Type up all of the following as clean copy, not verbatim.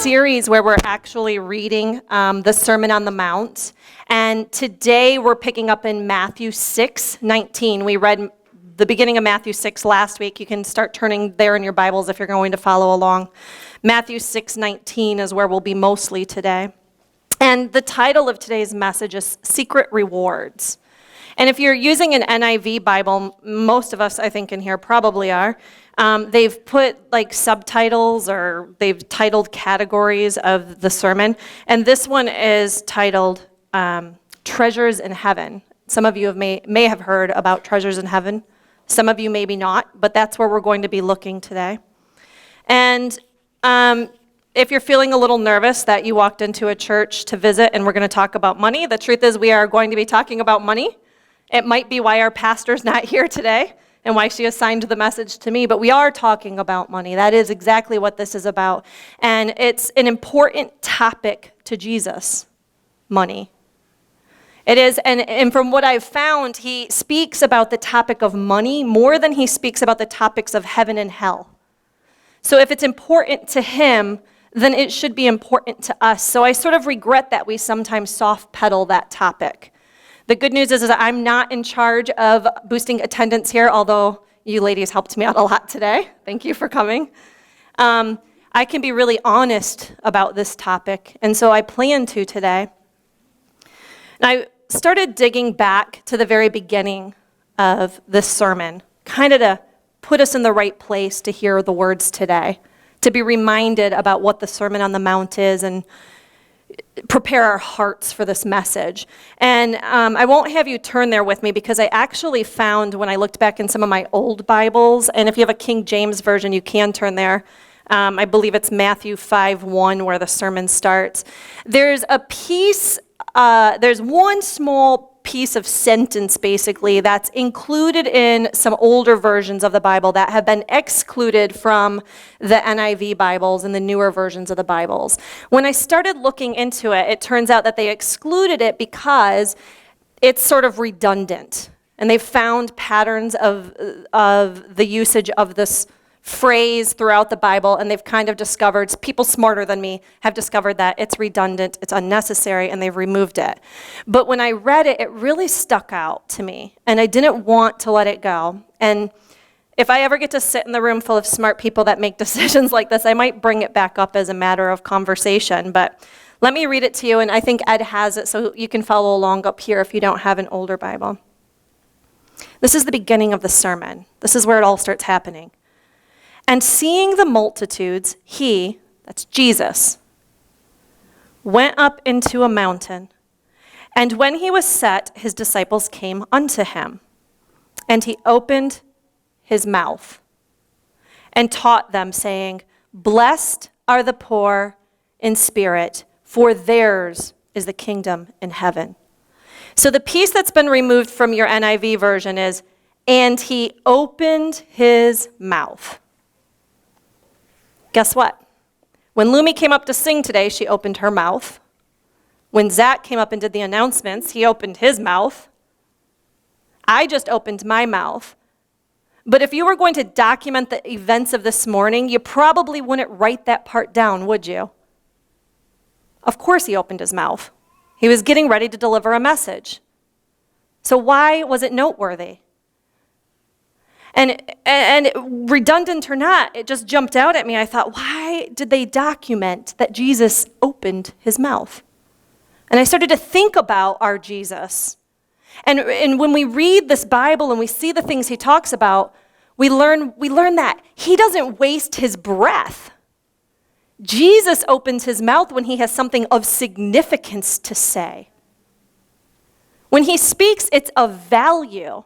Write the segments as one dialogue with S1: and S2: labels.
S1: series where we're actually reading the Sermon on the Mount. And today we're picking up in Matthew 6:19. We read the beginning of Matthew 6 last week. You can start turning there in your Bibles if you're going to follow along. Matthew 6:19 is where we'll be mostly today. And the title of today's message is Secret Rewards. And if you're using an NIV Bible, most of us, I think, in here probably are, they've put like subtitles or they've titled categories of the sermon. And this one is titled Treasures in Heaven. Some of you may have heard about Treasures in Heaven. Some of you maybe not, but that's where we're going to be looking today. And if you're feeling a little nervous that you walked into a church to visit and we're going to talk about money, the truth is we are going to be talking about money. It might be why our pastor's not here today and why she assigned the message to me, but we are talking about money. That is exactly what this is about. And it's an important topic to Jesus, money. It is, and from what I've found, he speaks about the topic of money more than he speaks about the topics of heaven and hell. So if it's important to him, then it should be important to us. So I sort of regret that we sometimes soft pedal that topic. The good news is that I'm not in charge of boosting attendance here, although you ladies helped me out a lot today. Thank you for coming. I can be really honest about this topic, and so I plan to today. And I started digging back to the very beginning of this sermon, kind of to put us in the right place to hear the words today, to be reminded about what the Sermon on the Mount is and prepare our hearts for this message. And I won't have you turn there with me because I actually found when I looked back in some of my old Bibles, and if you have a King James version, you can turn there. I believe it's Matthew 5:1 where the sermon starts. There's a piece, there's one small piece of sentence basically that's included in some older versions of the Bible that have been excluded from the NIV Bibles and the newer versions of the Bibles. When I started looking into it, it turns out that they excluded it because it's sort of redundant. And they found patterns of the usage of this phrase throughout the Bible, and they've kind of discovered, people smarter than me have discovered that it's redundant, it's unnecessary, and they've removed it. But when I read it, it really stuck out to me, and I didn't want to let it go. And if I ever get to sit in the room full of smart people that make decisions like this, I might bring it back up as a matter of conversation. But let me read it to you, and I think Ed has it, so you can follow along up here if you don't have an older Bible. This is the beginning of the sermon. This is where it all starts happening. And seeing the multitudes, he, that's Jesus, went up into a mountain. And when he was set, his disciples came unto him. And he opened his mouth and taught them, saying, Blessed are the poor in spirit, for theirs is the kingdom in heaven. So the piece that's been removed from your NIV version is, and he opened his mouth. Guess what? When Lumi came up to sing today, she opened her mouth. When Zach came up and did the announcements, he opened his mouth. I just opened my mouth. But if you were going to document the events of this morning, you probably wouldn't write that part down, would you? Of course he opened his mouth. He was getting ready to deliver a message. So why was it noteworthy? And redundant or not, it just jumped out at me. I thought, why did they document that Jesus opened his mouth? And I started to think about our Jesus. And when we read this Bible and we see the things he talks about, we learn that he doesn't waste his breath. Jesus opens his mouth when he has something of significance to say. When he speaks, it's of value.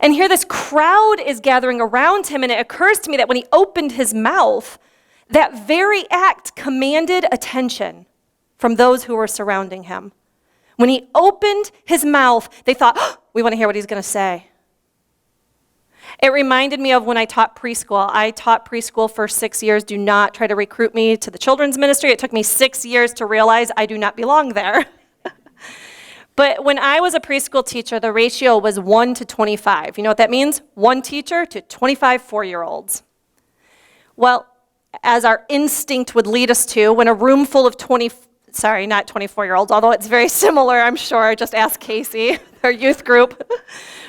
S1: And here this crowd is gathering around him, and it occurs to me that when he opened his mouth, that very act commanded attention from those who were surrounding him. When he opened his mouth, they thought, oh, we want to hear what he's going to say. It reminded me of when I taught preschool. I taught preschool for 6 years. Do not try to recruit me to the children's ministry. It took me 6 years to realize I do not belong there. But when I was a preschool teacher, the ratio was 1 to 25. You know what that means? 1 teacher to 25 4-year-olds. Well, as our instinct would lead us to, when a room full of not 24-year-olds, although it's very similar, I'm sure, just ask Casey, our youth group.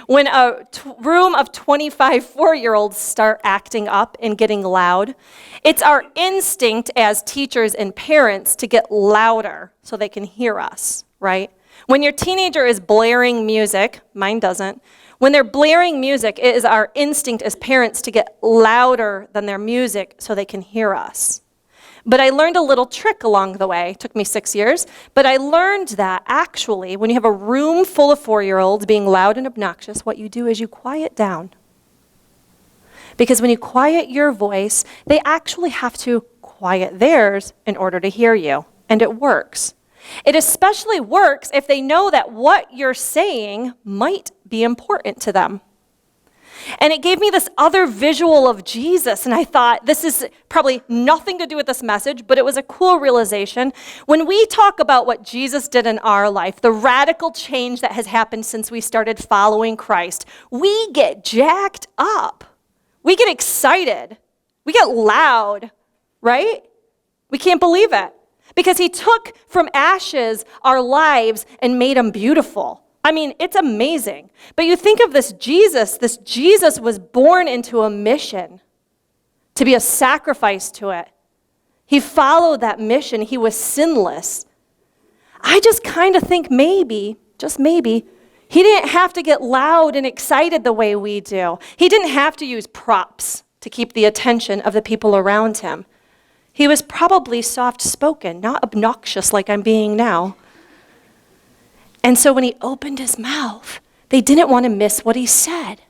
S1: When a room of 25 4-year-olds start acting up and getting loud, it's our instinct as teachers and parents to get louder so they can hear us, right? When your teenager is blaring music, mine doesn't, when they're blaring music, it is our instinct as parents to get louder than their music so they can hear us. But I learned a little trick along the way. It took me 6 years. But I learned that actually, when you have a room full of 4-year-olds being loud and obnoxious, what you do is you quiet down. Because when you quiet your voice, they actually have to quiet theirs in order to hear you. And it works. It especially works if they know that what you're saying might be important to them. And it gave me this other visual of Jesus, and I thought, this is probably nothing to do with this message, but it was a cool realization. When we talk about what Jesus did in our life, the radical change that has happened since we started following Christ, we get jacked up. We get excited. We get loud, right? We can't believe it. Because he took from ashes our lives and made them beautiful. I mean, it's amazing. But you think of this Jesus was born into a mission to be a sacrifice to it. He followed that mission. He was sinless. I just kind of think maybe, just maybe, he didn't have to get loud and excited the way we do. He didn't have to use props to keep the attention of the people around him. He was probably soft-spoken, not obnoxious like I'm being now. And so when he opened his mouth, they didn't want to miss what he said.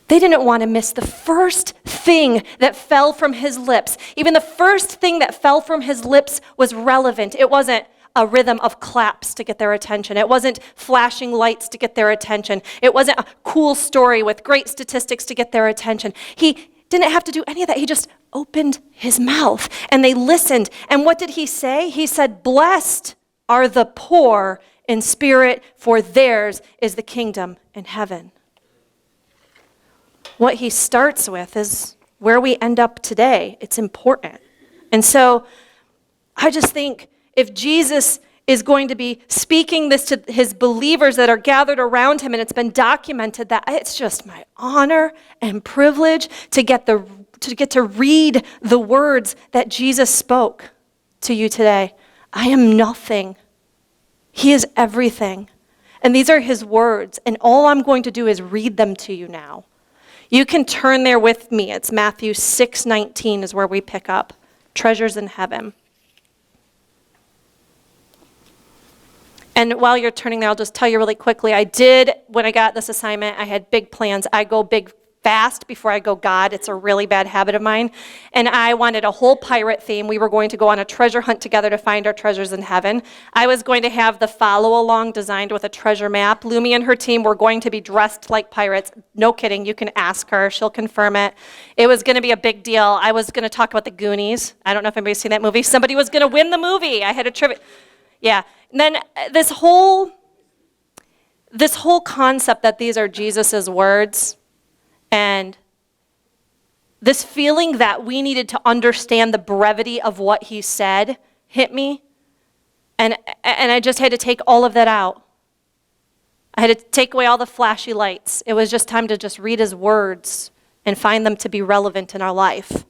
S1: They didn't want to miss the first thing that fell from his lips. Even the first thing that fell from his lips was relevant. It wasn't a rhythm of claps to get their attention. It wasn't flashing lights to get their attention. It wasn't a cool story with great statistics to get their attention. He didn't have to do any of that. He just opened his mouth and they listened. And what did he say? He said, "Blessed are the poor in spirit, for theirs is the kingdom in heaven." What he starts with is where we end up today. It's important. And so I just think if Jesus is going to be speaking this to his believers that are gathered around him, and it's been documented, that it's just my honor and privilege to get to read the words that Jesus spoke to you today. I am nothing. He is everything. And these are his words. And all I'm going to do is read them to you now. You can turn there with me. It's Matthew 6:19 is where we pick up. Treasures in heaven. And while you're turning there, I'll just tell you really quickly. When I got this assignment, I had big plans. I go big fast before I go God. It's a really bad habit of mine. And I wanted a whole pirate theme. We were going to go on a treasure hunt together to find our treasures in heaven. I was going to have the follow-along designed with a treasure map. Lumi and her team were going to be dressed like pirates. No kidding. You can ask her. She'll confirm it. It was going to be a big deal. I was going to talk about the Goonies. I don't know if anybody's seen that movie. Somebody was going to win the movie. I had a trivia. Yeah. And then this whole concept that these are Jesus's words, and this feeling that we needed to understand the brevity of what he said hit me. And I just had to take all of that out. I had to take away all the flashy lights. It was just time to just read his words and find them to be relevant in our life.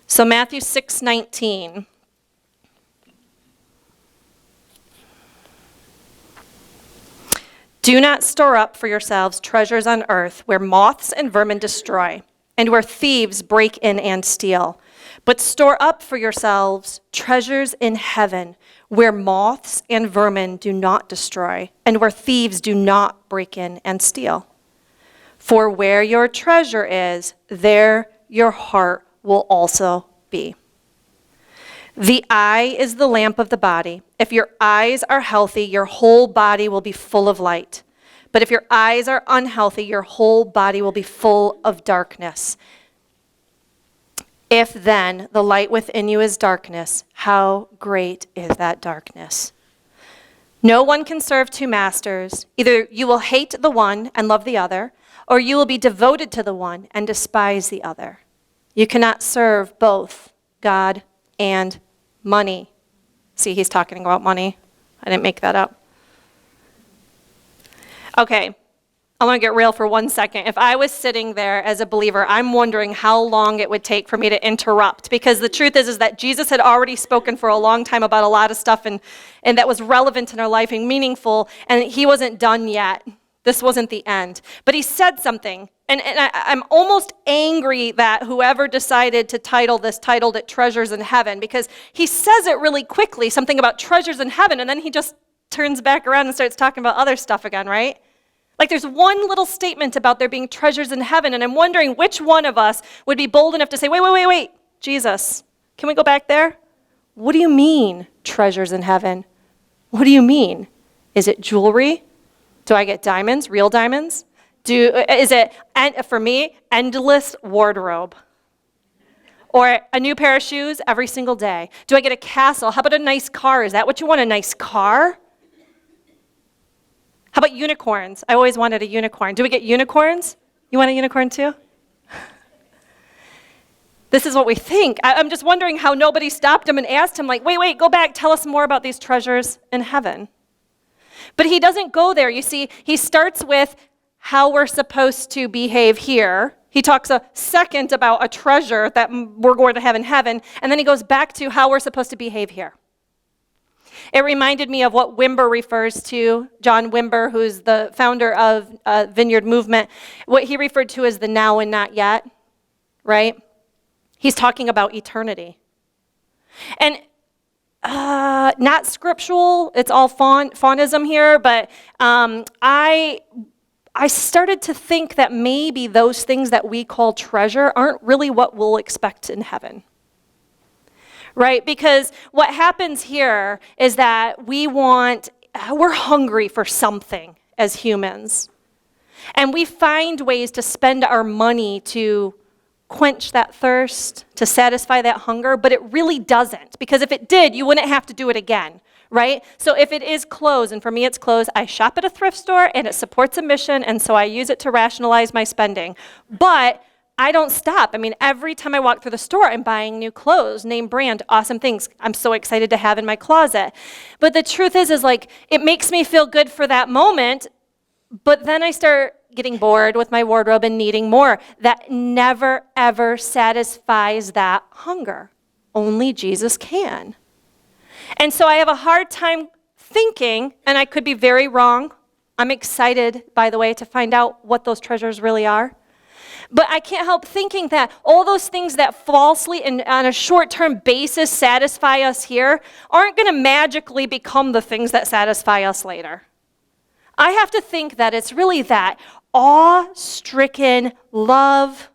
S1: So Matthew 6:19. Do not store up for yourselves treasures on earth where moths and vermin destroy, and where thieves break in and steal. But store up for yourselves treasures in heaven where moths and vermin do not destroy, and where thieves do not break in and steal. For where your treasure is, there your heart will also be. The eye is the lamp of the body. If your eyes are healthy, your whole body will be full of light. But if your eyes are unhealthy, your whole body will be full of darkness. If then the light within you is darkness, how great is that darkness? No one can serve two masters. Either you will hate the one and love the other, or you will be devoted to the one and despise the other. You cannot serve both God and money. See, he's talking about money. I didn't make that up. Okay, I want to get real for 1 second. If I was sitting there as a believer, I'm wondering how long it would take for me to interrupt, because the truth is that Jesus had already spoken for a long time about a lot of stuff and that was relevant in our life and meaningful, and he wasn't done yet. This wasn't the end. But he said something, and I'm almost angry that whoever decided to titled it Treasures in Heaven, because he says it really quickly, something about treasures in heaven, and then he just turns back around and starts talking about other stuff again, right? Like there's one little statement about there being treasures in heaven, and I'm wondering which one of us would be bold enough to say, wait, Jesus, can we go back there? What do you mean, treasures in heaven? What do you mean? Is it jewelry? Do I get diamonds, real diamonds? Is it, for me, endless wardrobe? Or a new pair of shoes every single day? Do I get a castle? How about a nice car? Is that what you want, a nice car? How about unicorns? I always wanted a unicorn. Do we get unicorns? You want a unicorn too? This is what we think. I'm just wondering how nobody stopped him and asked him, like, wait, go back, tell us more about these treasures in heaven. But he doesn't go there. You see, he starts with how we're supposed to behave here. He talks a second about a treasure that we're going to have in heaven, and then he goes back to how we're supposed to behave here. It reminded me of what Wimber refers to, John Wimber, who's the founder of Vineyard movement, what he referred to as the now and not yet, right? He's talking about eternity. And not scriptural, it's all fawnism here, but I started to think that maybe those things that we call treasure aren't really what we'll expect in heaven. Right? Because what happens here is that we're hungry for something as humans. And we find ways to spend our money to quench that thirst, to satisfy that hunger, but it really doesn't. Because if it did, you wouldn't have to do it again, right? So if it is clothes, and for me it's clothes, I shop at a thrift store and it supports a mission, and so I use it to rationalize my spending. But I don't stop. I mean, every time I walk through the store, I'm buying new clothes, name brand, awesome things I'm so excited to have in my closet. But the truth is like, it makes me feel good for that moment, but then I start getting bored with my wardrobe and needing more. That never, ever satisfies that hunger. Only Jesus can. And so I have a hard time thinking, and I could be very wrong. I'm excited, by the way, to find out what those treasures really are. But I can't help thinking that all those things that falsely and on a short-term basis satisfy us here aren't going to magically become the things that satisfy us later. I have to think that it's really that awe-stricken love,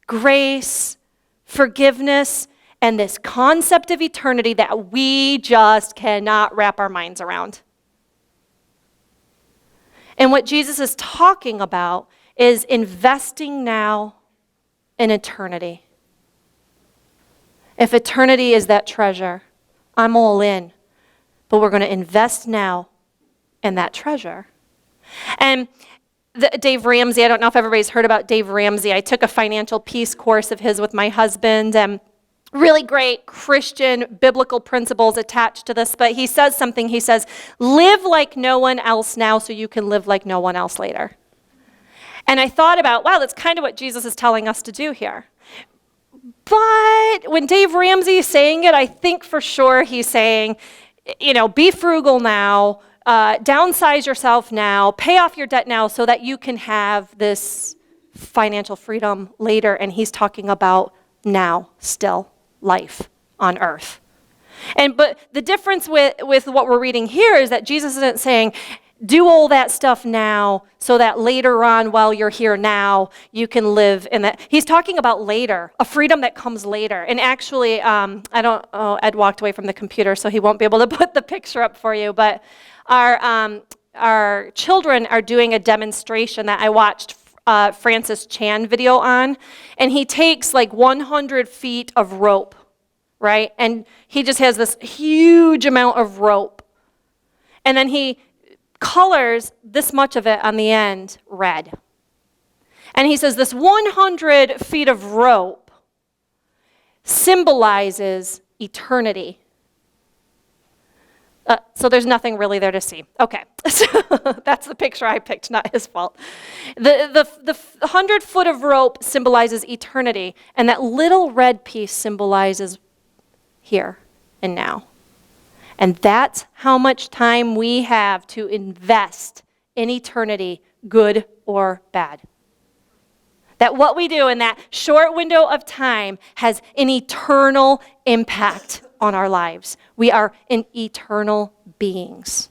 S1: grace, forgiveness, and this concept of eternity that we just cannot wrap our minds around. And what Jesus is talking about is investing now in eternity. If eternity is that treasure, I'm all in. But we're going to invest now in that treasure. And Dave Ramsey, I don't know if everybody's heard about Dave Ramsey. I took a financial peace course of his with my husband, and really great Christian biblical principles attached to this. But he says something. He says, live like no one else now so you can live like no one else later. And I thought about, wow, that's kind of what Jesus is telling us to do here. But when Dave Ramsey is saying it, I think for sure he's saying, be frugal now, downsize yourself now, pay off your debt now so that you can have this financial freedom later. And he's talking about now, still, life on earth. But the difference with what we're reading here is that Jesus isn't saying, do all that stuff now so that later on, while you're here now, you can live in that. He's talking about later, a freedom that comes later. And actually, Ed walked away from the computer, so he won't be able to put the picture up for you. But our children are doing a demonstration that I watched Francis Chan video on. And he takes like 100 feet of rope, right? And he just has this huge amount of rope. And then he colors this much of it on the end red. And he says this 100 feet of rope symbolizes eternity. So there's nothing really there to see. Okay, so that's the picture I picked, not his fault. The 100 foot of rope symbolizes eternity, and that little red piece symbolizes here and now. And that's how much time we have to invest in eternity, good or bad. That what we do in that short window of time has an eternal impact on our lives. We are an eternal beings.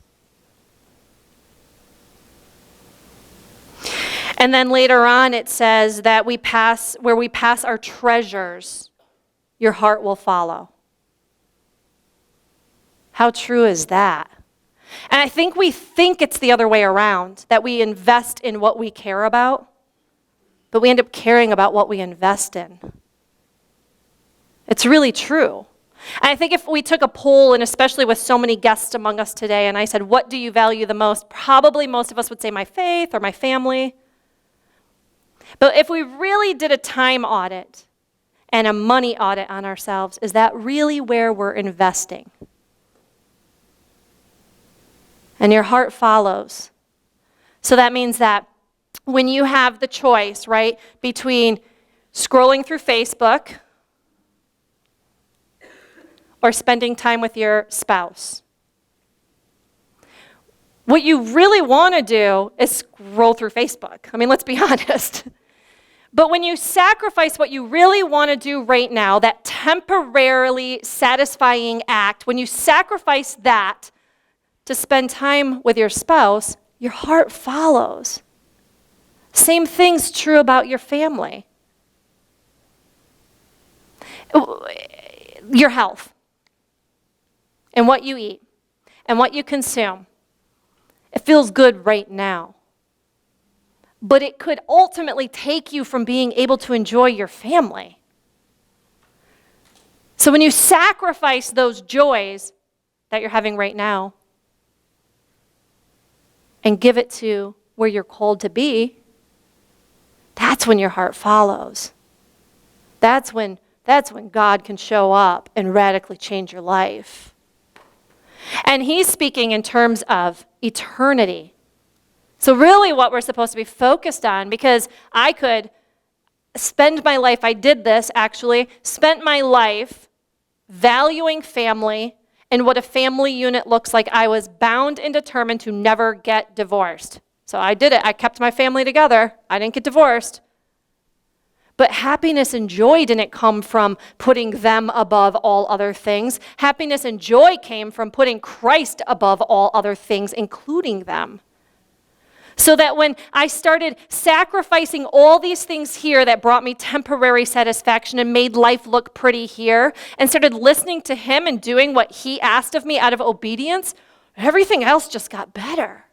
S1: And then later on it says that where we pass our treasures, your heart will follow. How true is that? And I think we think it's the other way around, that we invest in what we care about, but we end up caring about what we invest in. It's really true. And I think if we took a poll, and especially with so many guests among us today, and I said, what do you value the most? Probably most of us would say my faith or my family. But if we really did a time audit and a money audit on ourselves, is that really where we're investing? And your heart follows. So that means that when you have the choice, right, between scrolling through Facebook or spending time with your spouse, what you really want to do is scroll through Facebook. I mean, let's be honest. But when you sacrifice what you really want to do right now, that temporarily satisfying act, when you sacrifice that to spend time with your spouse, your heart follows. Same thing's true about your family. Your health and what you eat and what you consume. It feels good right now. But it could ultimately take you from being able to enjoy your family. So when you sacrifice those joys that you're having right now and give it to where you're called to be, that's when your heart follows. That's when God can show up and radically change your life. And he's speaking in terms of eternity. So really what we're supposed to be focused on, because I could spend my life, I did this actually, spent my life valuing family and what a family unit looks like. I was bound and determined to never get divorced. So I did it. I kept my family together. I didn't get divorced. But happiness and joy didn't come from putting them above all other things. Happiness and joy came from putting Christ above all other things, including them. So that when I started sacrificing all these things here that brought me temporary satisfaction and made life look pretty here, and started listening to him and doing what he asked of me out of obedience, everything else just got better.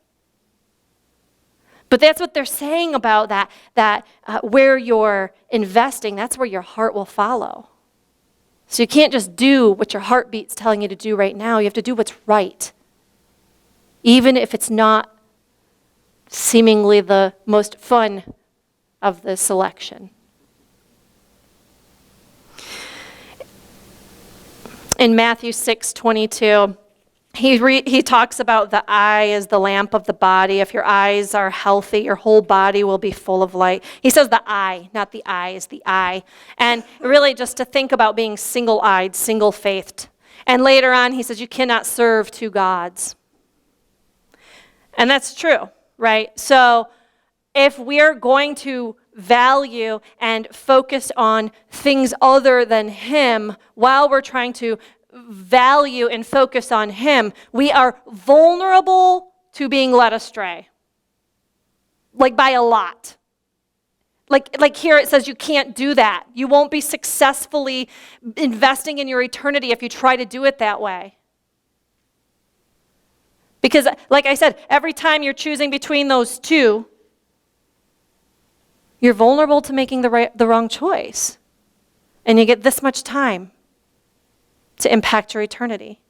S1: But that's what they're saying about that where you're investing, that's where your heart will follow. So you can't just do what your heartbeat's telling you to do right now. You have to do what's right, even if it's not seemingly the most fun of the selection. In Matthew 6:22, he talks about the eye as the lamp of the body. If your eyes are healthy, your whole body will be full of light. He says the eye, not the eyes, the eye. And really just to think about being single-eyed, single-faithed. And later on, he says you cannot serve two gods. And that's true. Right? So if we're going to value and focus on things other than him while we're trying to value and focus on him, we are vulnerable to being led astray. Like by a lot. Like here it says you can't do that. You won't be successfully investing in your eternity if you try to do it that way. Because, like I said, every time you're choosing between those two, you're vulnerable to making the wrong choice. And you get this much time to impact your eternity.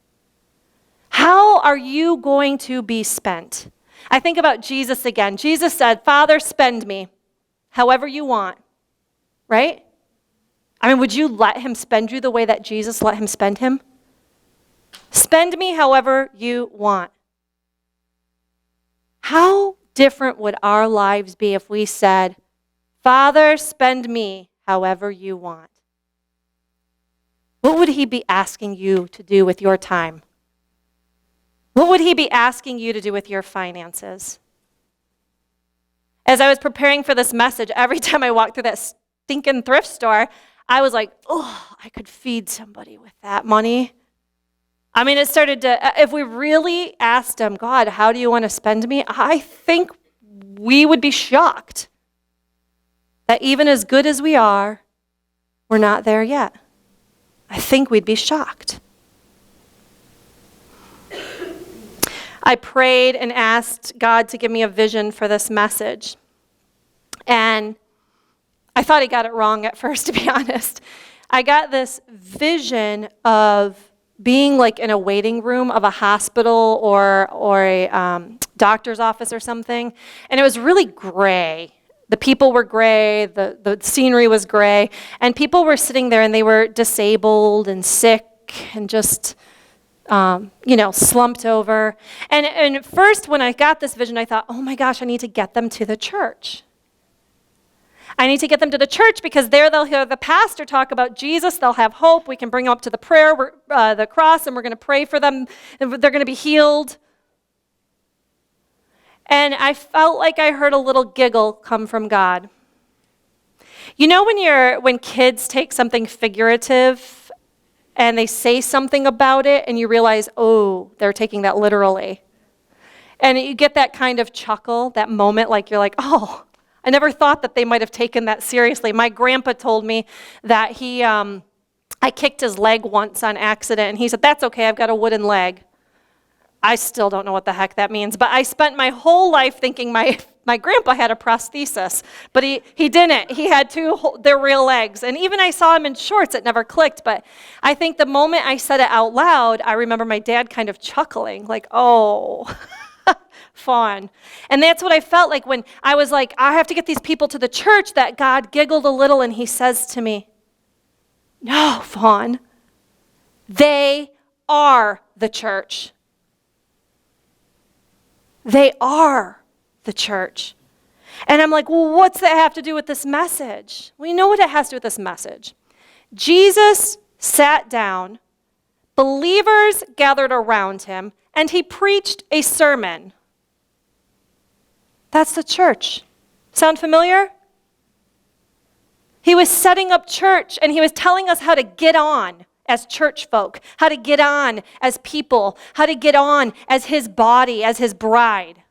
S1: How are you going to be spent? I think about Jesus again. Jesus said, Father, spend me however you want. Right? I mean, would you let him spend you the way that Jesus let him spend him? Spend me however you want. How different would our lives be if we said, Father, spend me however you want? What would he be asking you to do with your time? What would he be asking you to do with your finances? As I was preparing for this message, every time I walked through that stinking thrift store, I was like, oh, I could feed somebody with that money. I mean, it started to, if we really asked him, God, how do you want to spend me? I think we would be shocked that even as good as we are, we're not there yet. I think we'd be shocked. I prayed and asked God to give me a vision for this message. And I thought he got it wrong at first, to be honest. I got this vision of being like in a waiting room of a hospital or a doctor's office or something. And it was really gray. The people were gray, the scenery was gray, and people were sitting there and they were disabled and sick and just, slumped over. And at first when I got this vision, I thought, oh my gosh, I need to get them to the church. I need to get them to the church because there they'll hear the pastor talk about Jesus. They'll have hope. We can bring them up to the the cross, and we're going to pray for them, and they're going to be healed. And I felt like I heard a little giggle come from God. You know when kids take something figurative and they say something about it and you realize, oh, they're taking that literally. And you get that kind of chuckle, that moment like you're like, oh, I never thought that they might have taken that seriously. My grandpa told me that I kicked his leg once on accident and he said, that's okay, I've got a wooden leg. I still don't know what the heck that means, but I spent my whole life thinking my grandpa had a prosthesis, but he didn't. He had their real legs. And even I saw him in shorts, it never clicked, but I think the moment I said it out loud, I remember my dad kind of chuckling, like, oh, Fawn. And that's what I felt like when I was like, I have to get these people to the church, that God giggled a little and he says to me, no, Fawn, they are the church. They are the church. And I'm like, well, what's that have to do with this message? We know what it has to do with this message. Jesus sat down, believers gathered around him, and he preached a sermon. That's the church. Sound familiar? He was setting up church, and he was telling us how to get on as church folk, how to get on as people, how to get on as his body, as his bride.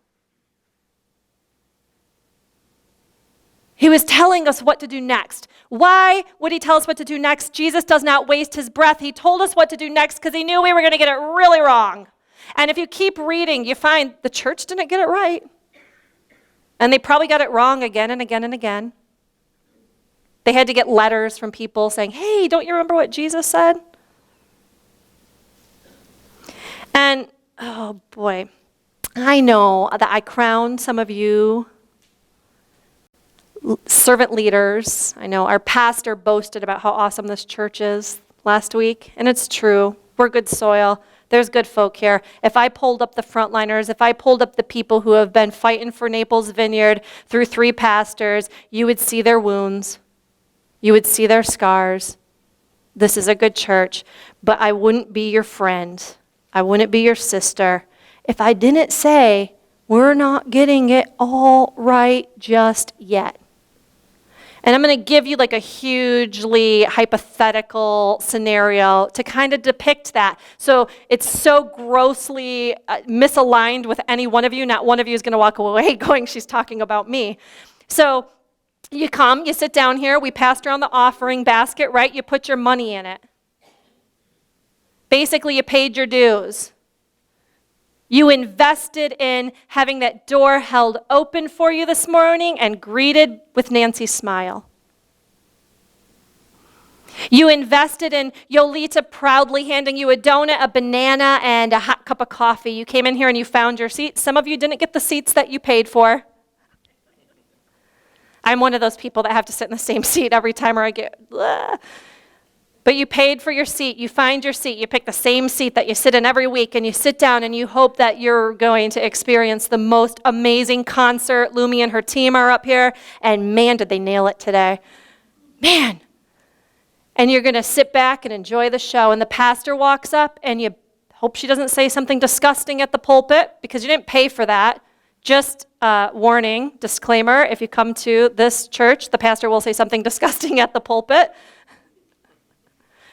S1: He was telling us what to do next. Why would he tell us what to do next? Jesus does not waste his breath. He told us what to do next because he knew we were going to get it really wrong. And if you keep reading, you find the church didn't get it right. And they probably got it wrong again and again and again. They had to get letters from people saying, hey, don't you remember what Jesus said? And, oh boy, I know that I crowned some of you servant leaders. I know our pastor boasted about how awesome this church is last week, and it's true. We're good soil. There's good folk here. If I pulled up the frontliners, if I pulled up the people who have been fighting for Naples Vineyard through 3 pastors, you would see their wounds. You would see their scars. This is a good church, but I wouldn't be your friend. I wouldn't be your sister if I didn't say, we're not getting it all right just yet. And I'm going to give you like a hugely hypothetical scenario to kind of depict that. So it's so grossly misaligned with any one of you. Not one of you is going to walk away going, she's talking about me. So you come, you sit down here, we passed around the offering basket, right? You put your money in it. Basically, you paid your dues. You invested in having that door held open for you this morning and greeted with Nancy's smile. You invested in Yolita proudly handing you a donut, a banana, and a hot cup of coffee. You came in here and you found your seat. Some of you didn't get the seats that you paid for. I'm one of those people that have to sit in the same seat every time or I get, ugh. But you paid for your seat, you find your seat, you pick the same seat that you sit in every week, and you sit down and you hope that you're going to experience the most amazing concert. Lumi and her team are up here, and man, did they nail it today. Man. And you're going to sit back and enjoy the show, and the pastor walks up, and you hope she doesn't say something disgusting at the pulpit, because you didn't pay for that. Just warning, disclaimer, if you come to this church, the pastor will say something disgusting at the pulpit.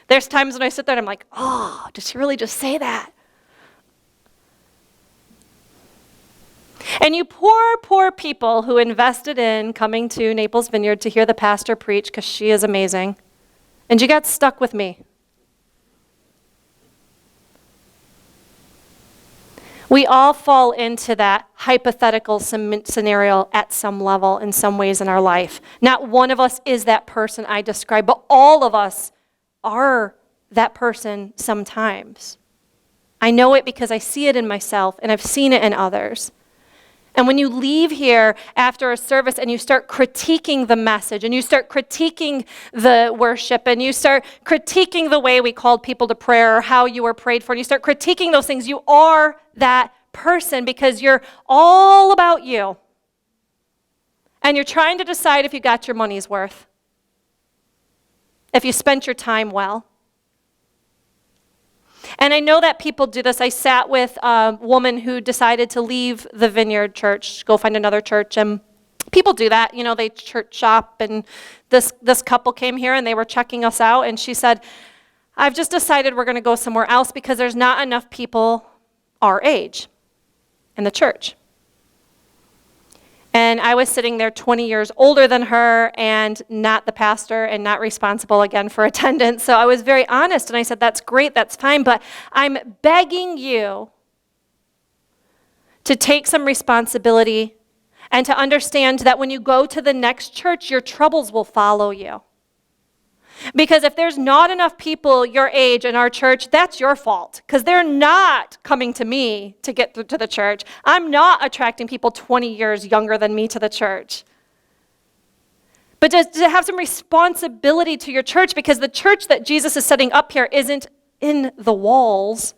S1: There's times when I sit there and I'm like, oh, did she really just say that? And you poor people who invested in coming to Naples Vineyard to hear the pastor preach, because she is amazing, and you got stuck with me. We all fall into that hypothetical scenario at some level in some ways in our life. Not one of us is that person I described, but all of us are that person sometimes. I know it because I see it in myself and I've seen it in others. And when you leave here after a service and you start critiquing the message and you start critiquing the worship and you start critiquing the way we called people to prayer or how you were prayed for, and you start critiquing those things, you are that person because you're all about you. And you're trying to decide if you got your money's worth, if you spent your time well. And I know that people do this. I sat with a woman who decided to leave the Vineyard church, go find another church, and people do that. You know, they church shop, and this couple came here, and they were checking us out, and she said, I've just decided we're going to go somewhere else because there's not enough people our age in the church. And I was sitting there 20 years older than her and not the pastor and not responsible again for attendance. So I was very honest and I said, that's great, that's fine, but I'm begging you to take some responsibility and to understand that when you go to the next church, your troubles will follow you. Because if there's not enough people your age in our church, that's your fault. Because they're not coming to me to get to the church. I'm not attracting people 20 years younger than me to the church. But to have some responsibility to your church, because the church that Jesus is setting up here isn't in the walls.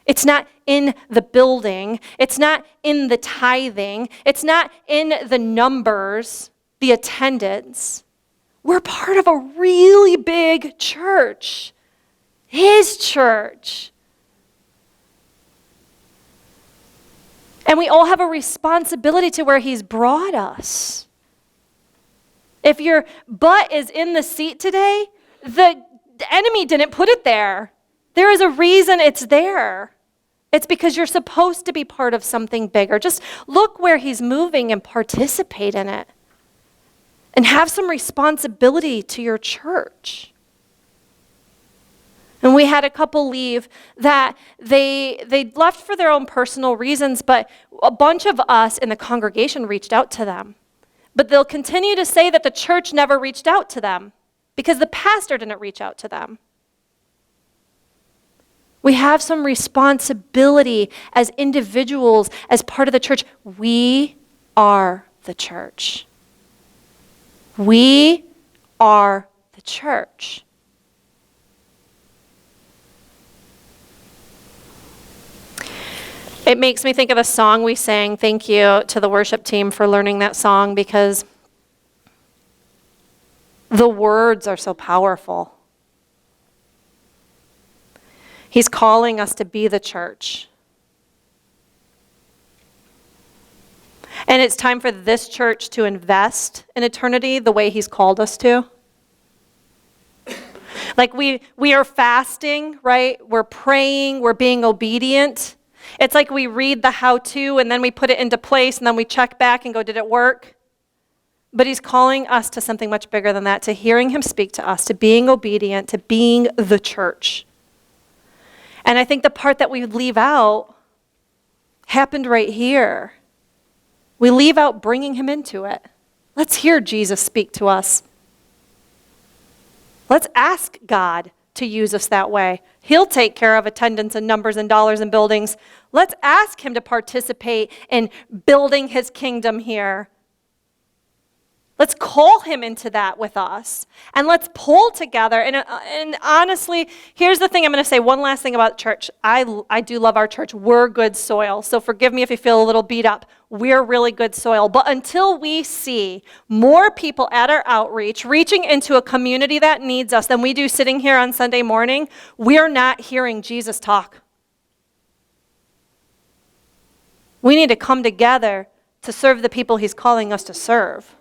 S1: It's not in the building. It's not in the tithing. It's not in the numbers, the attendance. We're part of a really big church, His church. And we all have a responsibility to where He's brought us. If your butt is in the seat today, the enemy didn't put it there. There is a reason it's there. It's because you're supposed to be part of something bigger. Just look where He's moving and participate in it. And have some responsibility to your church. And we had a couple leave that they left for their own personal reasons, but a bunch of us in the congregation reached out to them. But they'll continue to say that the church never reached out to them because the pastor didn't reach out to them. We have some responsibility as individuals, as part of the church. We are the church. We are the church. It makes me think of a song we sang. Thank you to the worship team for learning that song because the words are so powerful. He's calling us to be the church. And it's time for this church to invest in eternity the way He's called us to. Like we are fasting, right? We're praying, we're being obedient. It's like we read the how-to and then we put it into place and then we check back and go, did it work? But He's calling us to something much bigger than that, to hearing Him speak to us, to being obedient, to being the church. And I think the part that we leave out happened right here. We leave out bringing Him into it. Let's hear Jesus speak to us. Let's ask God to use us that way. He'll take care of attendance and numbers and dollars and buildings. Let's ask Him to participate in building His kingdom here. Let's call him into that with us, and let's pull together. And honestly, here's the thing I'm going to say, one last thing about church. I do love our church. We're good soil, so forgive me if you feel a little beat up. We're really good soil. But until we see more people at our outreach reaching into a community that needs us than we do sitting here on Sunday morning, we're not hearing Jesus talk. We need to come together to serve the people he's calling us to serve.